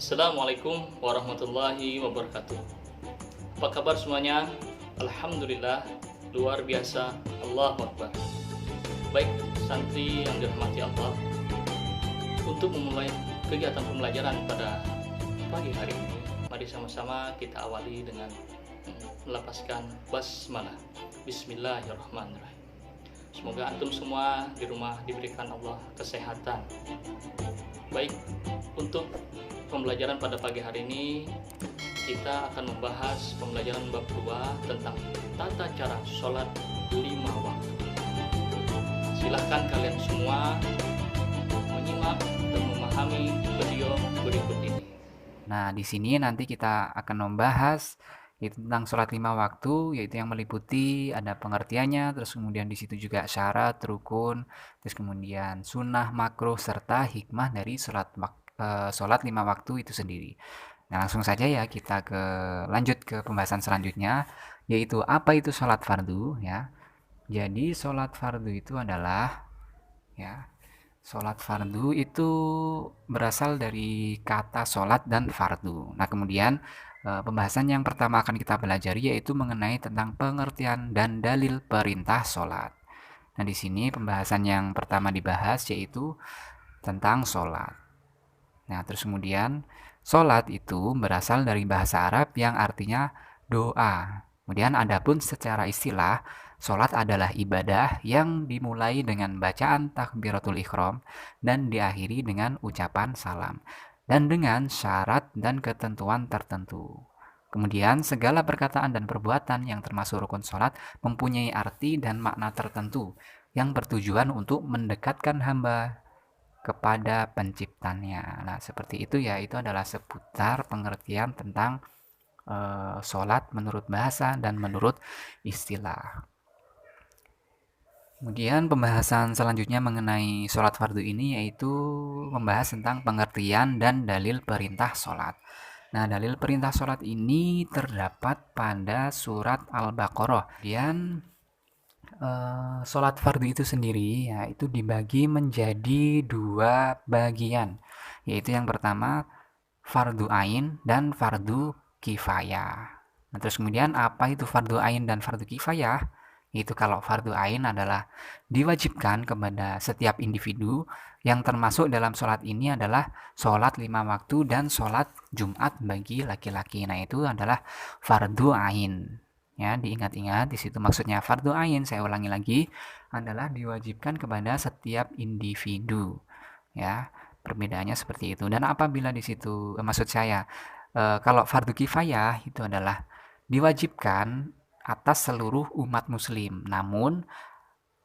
Assalamualaikum warahmatullahi wabarakatuh. Apa kabar semuanya? Alhamdulillah, luar biasa. Allahu Akbar. Baik, santri yang dirahmati Allah, untuk memulai kegiatan pembelajaran pada pagi hari ini, mari sama-sama kita awali dengan melapaskan basmalah. Bismillahirrahmanirrahim. Semoga antum semua di rumah diberikan Allah kesehatan. Baik, untuk pembelajaran pada pagi hari ini kita akan membahas pembelajaran bab 2 tentang tata cara sholat 5 waktu. Silahkan kalian semua menyimak dan memahami video berikut ini. Nah, di sini nanti kita akan membahas tentang sholat 5 waktu, yaitu yang meliputi ada pengertiannya, terus kemudian di situ juga syarat, rukun, terus kemudian sunnah, makruh, serta hikmah dari sholat 5 waktu itu sendiri. Nah, langsung saja ya kita lanjut ke pembahasan selanjutnya, yaitu apa itu sholat fardu ya. Jadi sholat fardu itu adalah ya, sholat fardu itu berasal dari kata sholat dan fardu. Nah, kemudian pembahasan yang pertama akan kita pelajari yaitu mengenai tentang pengertian dan dalil perintah sholat. Nah, di sini pembahasan yang pertama dibahas yaitu tentang sholat. Nah, terus kemudian sholat itu berasal dari bahasa Arab yang artinya doa. Kemudian adapun secara istilah, sholat adalah ibadah yang dimulai dengan bacaan takbiratul ihram dan diakhiri dengan ucapan salam dan dengan syarat dan ketentuan tertentu. Kemudian segala perkataan dan perbuatan yang termasuk rukun sholat mempunyai arti dan makna tertentu yang bertujuan untuk mendekatkan hamba kepada penciptanya. Nah, seperti itu ya, itu adalah seputar pengertian tentang sholat menurut bahasa dan menurut istilah. Kemudian pembahasan selanjutnya mengenai sholat fardu ini yaitu membahas tentang pengertian dan dalil perintah sholat. Nah, dalil perintah sholat ini terdapat pada surat Al-Baqarah. Kemudian sholat fardu itu sendiri ya itu dibagi menjadi 2 bagian, yaitu yang pertama fardu ain dan fardu kifayah. Nah, terus kemudian apa itu fardu ain dan fardu kifayah? Itu kalau fardu ain adalah diwajibkan kepada setiap individu, yang termasuk dalam sholat ini adalah sholat 5 waktu dan sholat Jumat bagi laki-laki. Nah, itu adalah fardu ain. Ya, diingat-ingat di situ maksudnya fardu ain, saya ulangi lagi, adalah diwajibkan kepada setiap individu. Ya, perbedaannya seperti itu. Dan apabila di situ maksud saya kalau fardu kifayah itu adalah diwajibkan atas seluruh umat muslim. Namun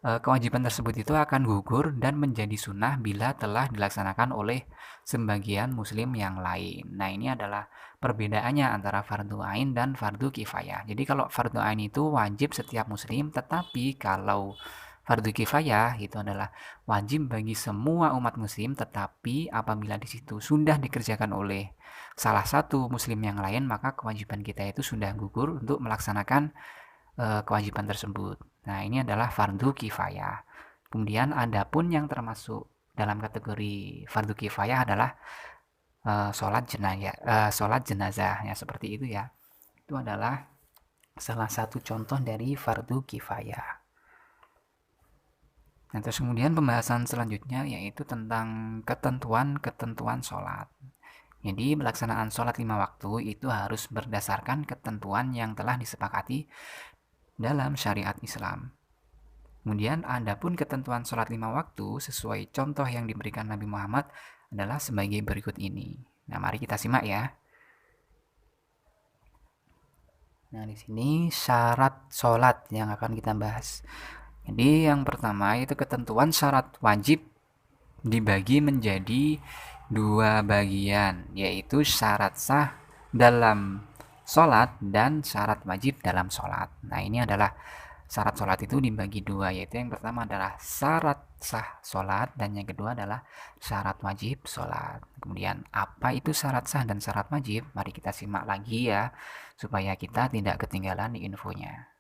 kewajiban tersebut itu akan gugur dan menjadi sunnah bila telah dilaksanakan oleh sebagian muslim yang lain. Nah, ini adalah perbedaannya antara fardu ain dan fardu kifayah. Jadi kalau fardu ain itu wajib setiap muslim, tetapi kalau fardu kifayah itu adalah wajib bagi semua umat muslim, tetapi apabila di situ sudah dikerjakan oleh salah satu muslim yang lain, maka kewajiban kita itu sudah gugur untuk melaksanakan kewajiban tersebut. Nah, ini adalah fardu kifayah. Kemudian adapun yang termasuk dalam kategori fardu kifayah adalah sholat jenazah ya, seperti itu ya. Itu adalah salah satu contoh dari fardu kifayah. Nah, terus kemudian pembahasan selanjutnya yaitu tentang ketentuan-ketentuan sholat. Jadi pelaksanaan sholat 5 waktu itu harus berdasarkan ketentuan yang telah disepakati dalam syariat Islam. Kemudian adapun ketentuan sholat 5 waktu sesuai contoh yang diberikan Nabi Muhammad adalah sebagai berikut ini. Nah, mari kita simak ya. Nah, di sini syarat sholat yang akan kita bahas. Jadi yang pertama itu ketentuan syarat wajib dibagi menjadi 2 bagian, yaitu syarat sah dalam sholat dan syarat wajib dalam sholat. Nah, ini adalah syarat sholat itu dibagi 2, yaitu yang pertama adalah syarat sah sholat dan yang kedua adalah syarat wajib sholat. Kemudian apa itu syarat sah dan syarat wajib? Mari kita simak lagi ya, supaya kita tidak ketinggalan di infonya.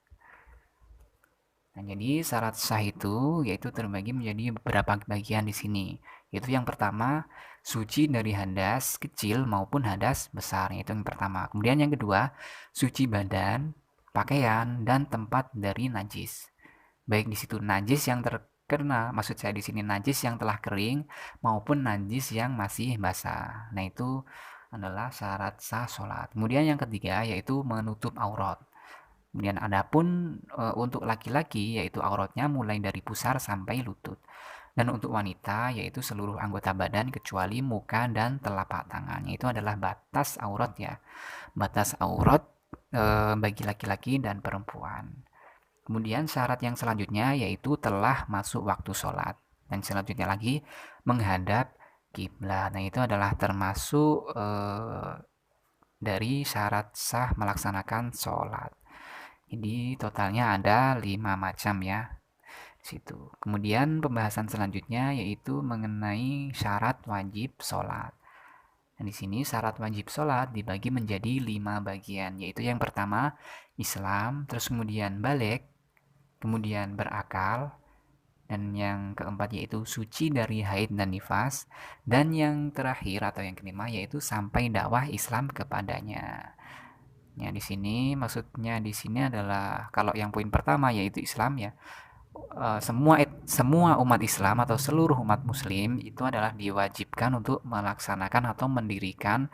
Nah, jadi syarat sah itu yaitu terbagi menjadi beberapa bagian di sini. Yaitu yang pertama, suci dari hadas kecil maupun hadas besar. Itu yang pertama. Kemudian yang kedua, suci badan, pakaian, dan tempat dari najis. Baik di situ najis yang terkena, maksud saya di sini najis yang telah kering maupun najis yang masih basah. Nah, itu adalah syarat sah sholat. Kemudian yang ketiga yaitu menutup aurat. Kemudian adapun untuk laki-laki yaitu auratnya mulai dari pusar sampai lutut. Dan untuk wanita yaitu seluruh anggota badan kecuali muka dan telapak tangannya. Itu adalah batas aurat ya. Batas aurat bagi laki-laki dan perempuan. Kemudian syarat yang selanjutnya yaitu telah masuk waktu sholat. Dan selanjutnya lagi menghadap kiblat. Nah, itu adalah termasuk dari syarat sah melaksanakan sholat. Jadi totalnya ada 5 macam ya situ. Kemudian pembahasan selanjutnya yaitu mengenai syarat wajib sholat. Dan di sini syarat wajib sholat dibagi menjadi 5 bagian, yaitu yang pertama Islam, terus kemudian balik, kemudian berakal, dan yang keempat yaitu suci dari haid dan nifas, dan yang terakhir atau yang kelima yaitu sampai dakwah Islam kepadanya. Ya, di sini maksudnya di sini adalah kalau yang poin pertama yaitu Islam ya, semua umat Islam atau seluruh umat Muslim itu adalah diwajibkan untuk melaksanakan atau mendirikan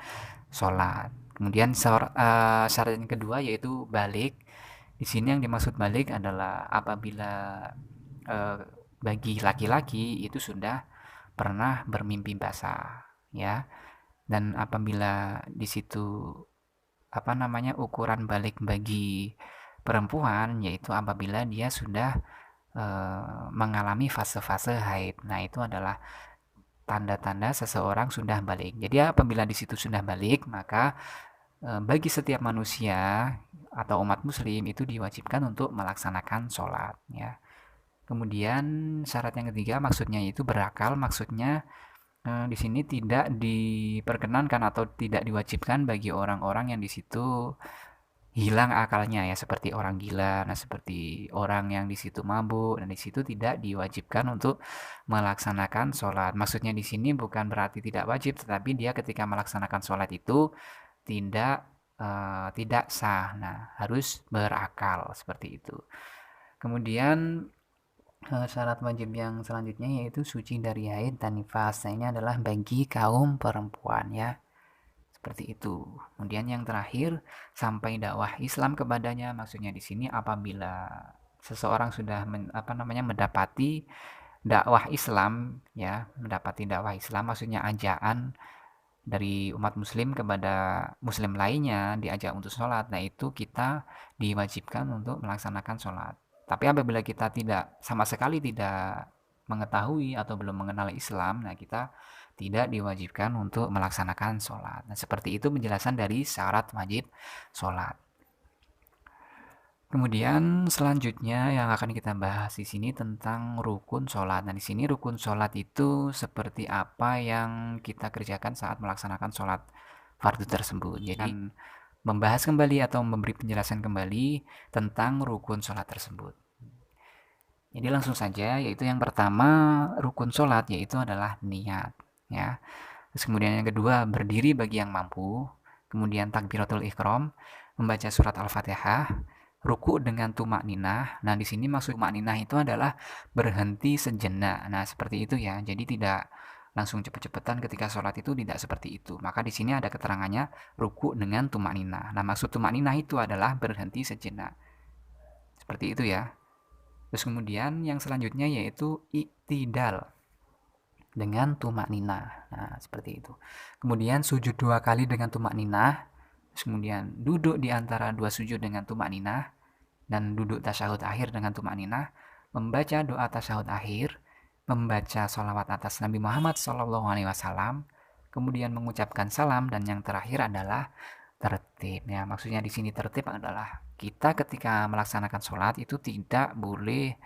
sholat. Kemudian syarat yang kedua yaitu balik. Di sini yang dimaksud balik adalah apabila eh, bagi laki-laki itu sudah pernah bermimpi basah, ya. Dan apabila di situ ukuran balik bagi perempuan yaitu apabila dia sudah mengalami fase-fase haid. Nah, itu adalah tanda-tanda seseorang sudah balik. Jadi apabila di situ sudah balik, maka bagi setiap manusia atau umat muslim itu diwajibkan untuk melaksanakan sholat ya. Kemudian syarat yang ketiga maksudnya itu berakal, maksudnya di sini tidak diperkenankan atau tidak diwajibkan bagi orang-orang yang di situ hilang akalnya ya, seperti orang gila, nah seperti orang yang di situ mabuk, dan di situ tidak diwajibkan untuk melaksanakan sholat. Maksudnya di sini bukan berarti tidak wajib, tetapi dia ketika melaksanakan sholat itu tidak sah. Nah, harus berakal seperti itu. Kemudian syarat wajib yang selanjutnya yaitu suci dari haid dan nifas. Nah, ini adalah bagi kaum perempuan ya. Seperti itu. Kemudian yang terakhir sampai dakwah Islam kepadanya. Maksudnya di sini apabila seseorang sudah mendapati dakwah Islam ya, mendapati dakwah Islam maksudnya ajaan dari umat muslim kepada muslim lainnya, diajak untuk sholat. Nah, itu kita diwajibkan untuk melaksanakan sholat. Tapi apabila kita sama sekali tidak mengetahui atau belum mengenal Islam, nah kita tidak diwajibkan untuk melaksanakan sholat. Nah, seperti itu penjelasan dari syarat wajib sholat. Kemudian selanjutnya yang akan kita bahas di sini tentang rukun sholat. Nah, di sini rukun sholat itu seperti apa yang kita kerjakan saat melaksanakan sholat fardu tersebut. Jadi membahas kembali atau memberi penjelasan kembali tentang rukun sholat tersebut. Jadi langsung saja, yaitu yang pertama rukun sholat yaitu adalah niat ya. Terus kemudian yang kedua berdiri bagi yang mampu, kemudian takbiratul ihram, membaca surat Al-Fatihah, ruku dengan tumak ninah. Nah, di sini maksud tumak ninah itu adalah berhenti sejenak. Nah, seperti itu ya. Jadi tidak langsung cepet-cepetan ketika sholat itu, tidak seperti itu. Maka di sini ada keterangannya ruku dengan tumak ninah. Nah, maksud tumak ninah itu adalah berhenti sejenak. Seperti itu ya. Terus kemudian yang selanjutnya yaitu iktidal dengan tumak ninah. Nah, seperti itu. Kemudian sujud 2 kali dengan tumak ninah. Terus kemudian duduk di antara 2 sujud dengan tumak ninah. Dan duduk tasyahud akhir dengan tumak ninah. Membaca doa tasyahud akhir. Membaca sholawat atas Nabi Muhammad SAW. Kemudian mengucapkan salam. Dan yang terakhir adalah tertib. Ya, maksudnya di sini tertib adalah kita ketika melaksanakan sholat itu tidak boleh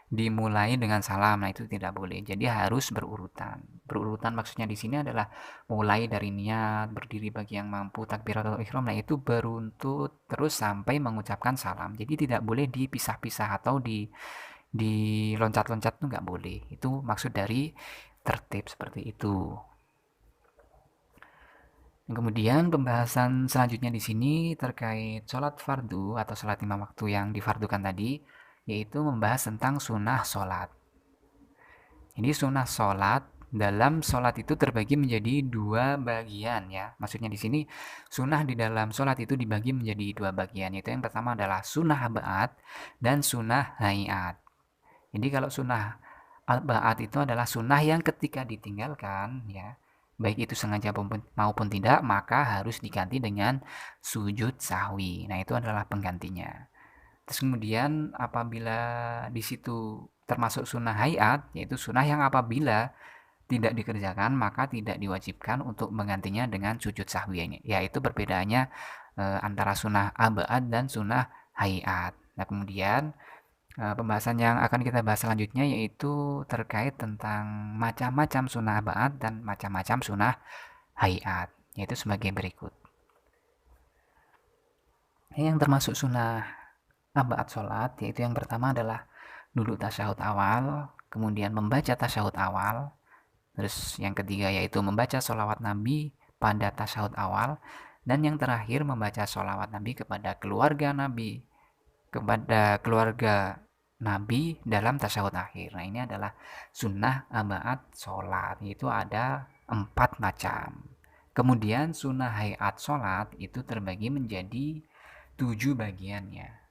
dimulai dengan salam. Nah, itu tidak boleh. Jadi harus berurutan. Berurutan maksudnya di sini adalah mulai dari niat, berdiri bagi yang mampu, takbiratul ihram. Nah, itu beruntut terus sampai mengucapkan salam. Jadi tidak boleh dipisah-pisah atau diloncat-loncat tuh nggak boleh. Itu maksud dari tertib seperti itu. Kemudian pembahasan selanjutnya di sini terkait sholat fardu atau sholat lima waktu yang difardukan tadi, yaitu membahas tentang sunnah sholat. Jadi sunnah sholat dalam sholat itu terbagi menjadi dua bagian ya. Maksudnya di sini sunnah di dalam sholat itu dibagi menjadi dua bagian. Yaitu yang pertama adalah sunnah abaat dan sunnah hayat. Jadi kalau sunnah abaat itu adalah sunnah yang ketika ditinggalkan ya, baik itu sengaja maupun tidak, maka harus diganti dengan sujud sahwi. Nah itu adalah penggantinya. Terus kemudian apabila di situ termasuk sunnah hayat, yaitu sunnah yang apabila tidak dikerjakan maka tidak diwajibkan untuk menggantinya dengan sujud sahwi, yaitu perbedaannya antara sunnah abaat dan sunnah hayat. Nah kemudian pembahasan yang akan kita bahas selanjutnya yaitu terkait tentang macam-macam sunnah abaat dan macam-macam sunnah hayat, yaitu sebagai berikut. Yang termasuk sunnah abaat sholat yaitu yang pertama adalah duduk tasyahud awal, kemudian membaca tasyahud awal, terus yang ketiga yaitu membaca sholawat Nabi pada tasyahud awal, dan yang terakhir membaca sholawat Nabi kepada keluarga Nabi dalam tasyahud akhir. Nah ini adalah sunnah abaat sholat, yaitu ada 4 macam. Kemudian sunnah hayat sholat itu terbagi menjadi 7 bagiannya.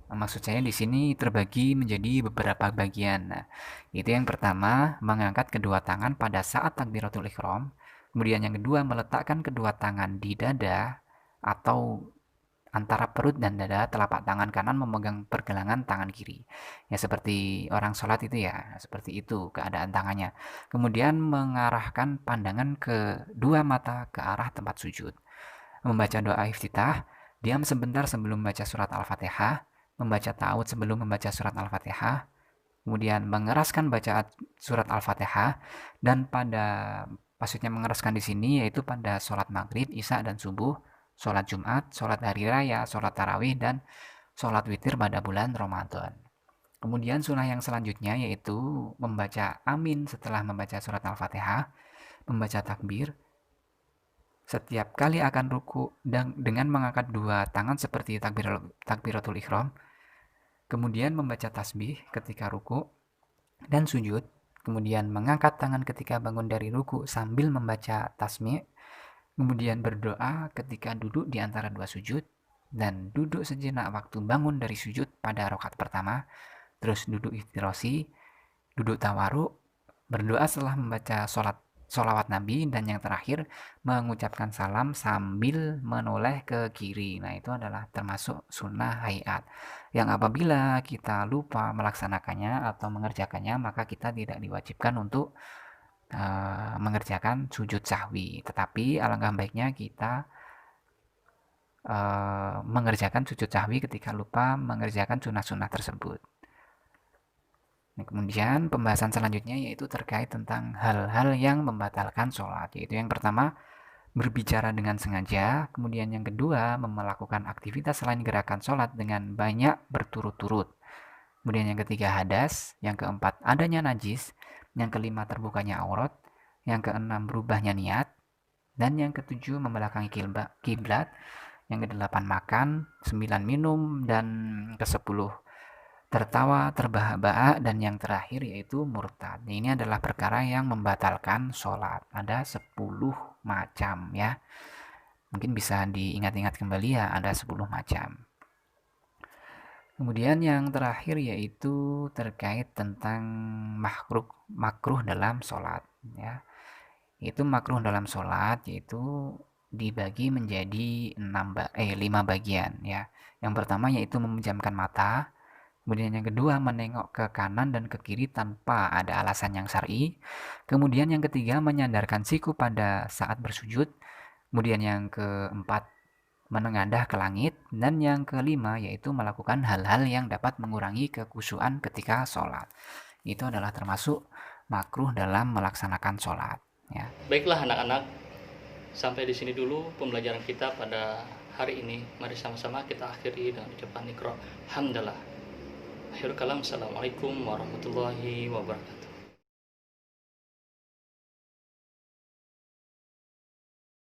Maksud saya di sini terbagi menjadi beberapa bagian. Nah, itu yang pertama, mengangkat kedua tangan pada saat takbiratul ihram. Kemudian yang kedua, meletakkan kedua tangan di dada atau antara perut dan dada, telapak tangan kanan memegang pergelangan tangan kiri. Ya seperti orang sholat itu ya, seperti itu keadaan tangannya. Kemudian mengarahkan pandangan kedua mata ke arah tempat sujud. Membaca doa iftitah, diam sebentar sebelum membaca surat Al-Fatihah, membaca ta'awudz sebelum membaca surat Al-Fatihah, kemudian mengeraskan bacaan surat Al-Fatihah, dan maksudnya mengeraskan di sini yaitu pada sholat maghrib, isya dan subuh, sholat Jumat, sholat hari raya, sholat tarawih, dan sholat witir pada bulan Ramadan. Kemudian sunnah yang selanjutnya yaitu membaca amin setelah membaca surat Al-Fatihah, membaca takbir, setiap kali akan ruku dan dengan mengangkat dua tangan seperti takbiratul ihram, kemudian membaca tasbih ketika ruku dan sujud, kemudian mengangkat tangan ketika bangun dari ruku sambil membaca tasbih, kemudian berdoa ketika duduk di antara dua sujud, dan duduk sejenak waktu bangun dari sujud pada rakaat pertama, terus duduk iftirasi, duduk tawaruk, berdoa setelah membaca sholawat Nabi, dan yang terakhir mengucapkan salam sambil menoleh ke kiri. Nah itu adalah termasuk sunnah hayat yang apabila kita lupa melaksanakannya atau mengerjakannya maka kita tidak diwajibkan untuk mengerjakan sujud sahwi, tetapi alangkah baiknya kita mengerjakan sujud sahwi ketika lupa mengerjakan sunnah-sunnah tersebut. Nah, kemudian pembahasan selanjutnya yaitu terkait tentang hal-hal yang membatalkan sholat, yaitu yang pertama berbicara dengan sengaja, kemudian yang kedua melakukan aktivitas selain gerakan sholat dengan banyak berturut-turut, kemudian yang ketiga hadas, yang keempat adanya najis, yang kelima terbukanya aurat, yang keenam berubahnya niat, dan yang ketujuh membelakangi kiblat, yang kedelapan makan, 9 minum, dan kesepuluh tertawa terbahak-bahak, dan yang terakhir yaitu murtad. Ini adalah perkara yang membatalkan sholat. Ada 10 macam ya. Mungkin bisa diingat-ingat kembali ya, ada 10 macam. Kemudian yang terakhir yaitu terkait tentang makruh dalam sholat ya. Itu makruh dalam sholat yaitu dibagi menjadi 5 bagian ya. Yang pertama yaitu memejamkan mata. Kemudian yang kedua menengok ke kanan dan ke kiri tanpa ada alasan yang syar'i. Kemudian yang ketiga menyandarkan siku pada saat bersujud. Kemudian yang keempat menengadah ke langit, dan yang kelima yaitu melakukan hal-hal yang dapat mengurangi kekhusyuan ketika sholat. Itu adalah termasuk makruh dalam melaksanakan sholat ya. Baiklah anak-anak, sampai di sini dulu pembelajaran kita pada hari ini. Mari sama-sama kita akhiri dengan ucapan Iqra. Alhamdulillah. Akhirul kalam, assalamualaikum warahmatullahi wabarakatuh.